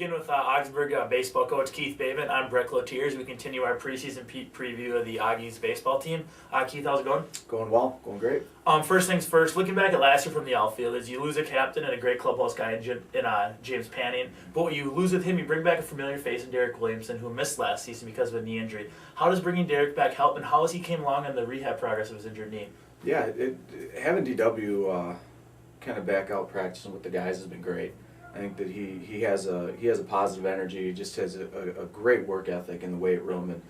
Again with Augsburg baseball coach Keith Bateman. I'm Brett Cloutier. We continue our preseason preview of the Augies baseball team. Keith, how's it going? Going well, going great. First things first, looking back at last year from the outfield, is you lose a captain and a great clubhouse guy in James Panning, but when you lose with him, you bring back a familiar face in Derek Williamson, who missed last season because of a knee injury. How does bringing Derek back help, and how has he came along in the rehab progress of his injured knee? Yeah, having DW kind of back out practicing with the guys has been great. I think that he has a positive energy. He just has a great work ethic in the weight room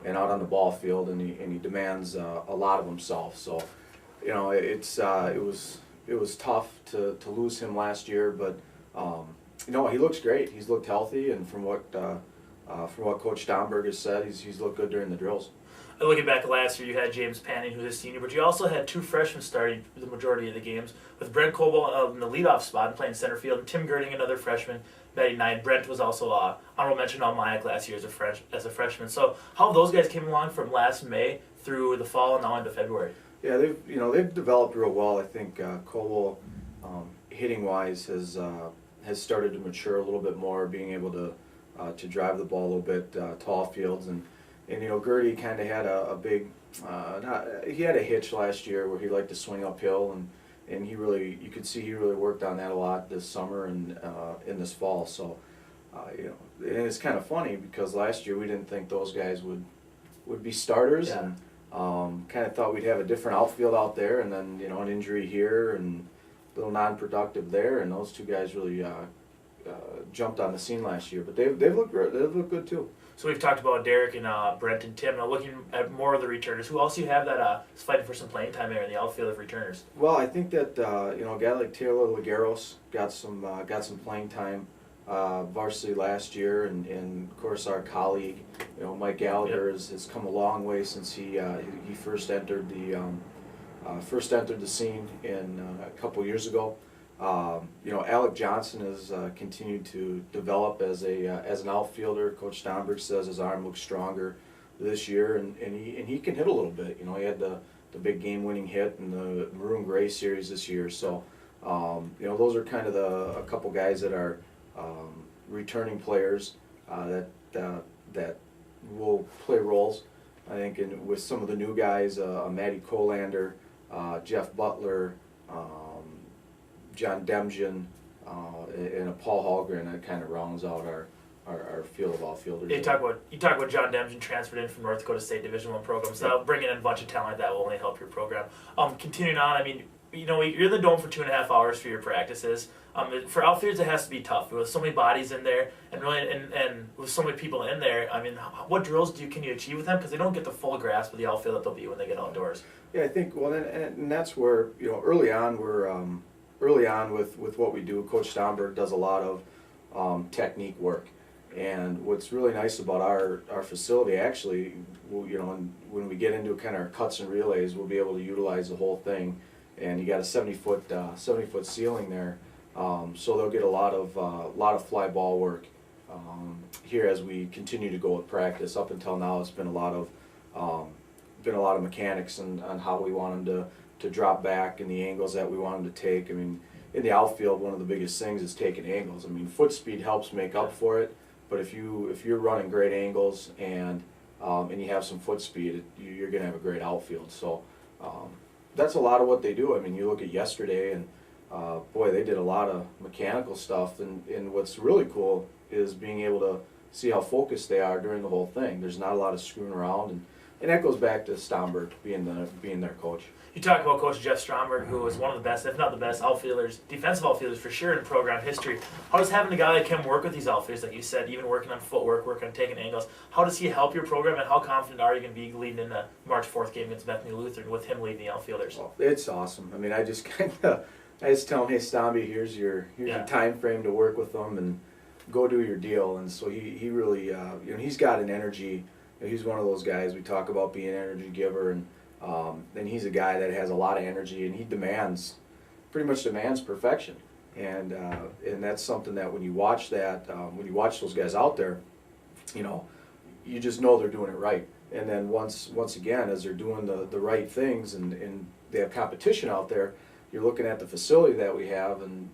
and out on the ball field, and he demands a lot of himself. So, you know, it was tough to lose him last year, but you know, he looks great. He's looked healthy, and from what Coach Domberg has said, he's looked good during the drills. Looking back at last year, you had James Panning, who's a senior, but you also had two freshmen starting the majority of the games, with Brent Coble in the leadoff spot and playing center field, and Tim Girding, another freshman, batting ninth. Brent was also honorable mention on MIAC last year as a freshman. So how have those guys came along from last May through the fall and now into February? Yeah, they've developed real well. I think Coble, hitting wise, has started to mature a little bit more, being able to drive the ball a little bit to all fields. And you know, Gertie kind of had a big, he had a hitch last year where he liked to swing uphill, and you could see he really worked on that a lot this summer and in this fall. So, you know, and it's kind of funny because last year we didn't think those guys would be starters, yeah. And kind of thought we'd have a different outfield out there, and then, you know, an injury here and a little non-productive there, and those two guys really jumped on the scene last year. But they've looked good too. So we've talked about Derek and Brent and Tim. Now looking at more of the returners, who else do you have that is fighting for some playing time there in the outfield of returners? Well, I think that you know, a guy like Taylor Lagueros got some playing time varsity last year, and of course our colleague, you know, Mike Gallagher, has come a long way since he first entered the scene in a couple years ago. You know, Alec Johnson has continued to develop as an outfielder. Coach Domberg says his arm looks stronger this year, and he can hit a little bit. You know, he had the big game-winning hit in the Maroon Gray series this year. So, you know, those are kind of a couple guys that are returning players that will play roles. I think with some of the new guys, Matty Colander, Jeff Butler, John Demjian, and a Paul Hallgren, that kind of rounds out our field of outfielders. You talk about John Demjian transferred in from North Dakota State Division I program, so bringing in a bunch of talent like that will only help your program. Continuing on, I mean, you know, you're in the dome for 2.5 hours for your practices. For outfielders, it has to be tough with so many bodies in there, and with so many people in there. I mean, what drills can you achieve with them, because they don't get the full grasp of the outfield that they'll be when they get outdoors? Yeah, I think and that's where, you know, early on with what we do, Coach Domberg does a lot of technique work. And what's really nice about our facility, actually, you know, when we get into kind of our cuts and relays, we'll be able to utilize the whole thing. And you got a 70-foot ceiling there, so they'll get a lot of fly ball work here as we continue to go with practice. Up until now, it's been a lot of mechanics on how we want them to drop back and the angles that we want them to take. I mean, in the outfield, one of the biggest things is taking angles. I mean, foot speed helps make up for it, but if you're running great angles and you have some foot speed, you're going to have a great outfield. So that's a lot of what they do. I mean, you look at yesterday, and boy, they did a lot of mechanical stuff. And what's really cool is being able to see how focused they are during the whole thing. There's not a lot of screwing around, and that goes back to Stromberg being their coach. You talk about Coach Jeff Stromberg, who is one of the best, if not the best, defensive outfielders for sure in program history. How does having a guy like him work with these outfielders, like you said, even working on footwork, working on taking angles, how does he help your program, and how confident are you going to be leading in the March 4th game against Bethany Lutheran with him leading the outfielders? Well, it's awesome. I mean, I just tell him, hey, Stomby, here's your time frame to work with them and go do your deal. And so he really, you know, he's got an energy. He's one of those guys we talk about being an energy giver, and he's a guy that has a lot of energy, and he pretty much demands perfection. And that's something that when you watch those guys out there, you know, you just know they're doing it right. And then once again, as they're doing the right things and they have competition out there, you're looking at the facility that we have, and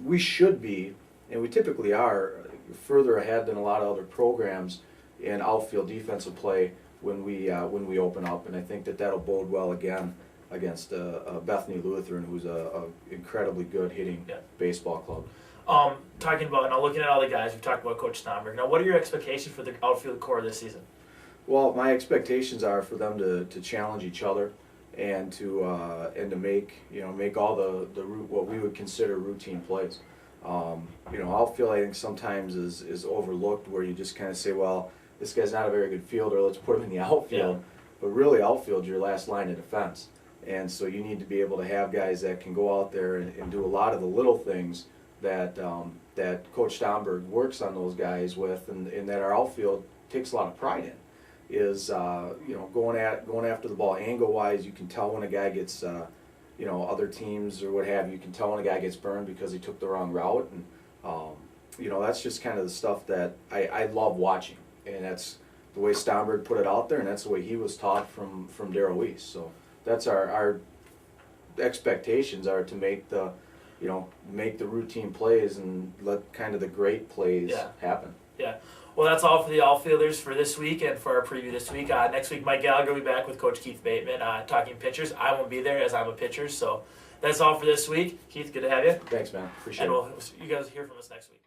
we should be, and we typically are, further ahead than a lot of other programs in outfield defensive play when we open up, and I think that'll bode well again against Bethany Lutheran, who's a incredibly good hitting baseball club. Talking about now, looking at all the guys, we've talked about Coach Stomberg. Now, what are your expectations for the outfield core this season? Well, my expectations are for them to challenge each other and to make all the what we would consider routine plays. Outfield I think sometimes is overlooked, where you just kind of say, well, this guy's not a very good fielder, let's put him in the outfield. Yeah. But really, outfield's your last line of defense, and so you need to be able to have guys that can go out there and do a lot of the little things that Coach Stomberg works on those guys with, and that our outfield takes a lot of pride in. Is going after the ball angle wise. You can tell when a guy gets other teams or what have you, can tell when a guy gets burned because he took the wrong route, and that's just kind of the stuff that I love watching, and that's the way Stomberg put it out there, and that's the way he was taught from Darrell Weiss. So that's our expectations are to make the routine plays and let kind of the great plays happen. Yeah. Well, that's all for the outfielders for this week and for our preview this week. Next week, Mike Gallagher will be back with Coach Keith Bateman talking pitchers. I won't be there as I'm a pitcher, so that's all for this week. Keith, good to have you. Thanks, man. Appreciate it. And you guys hear from us next week.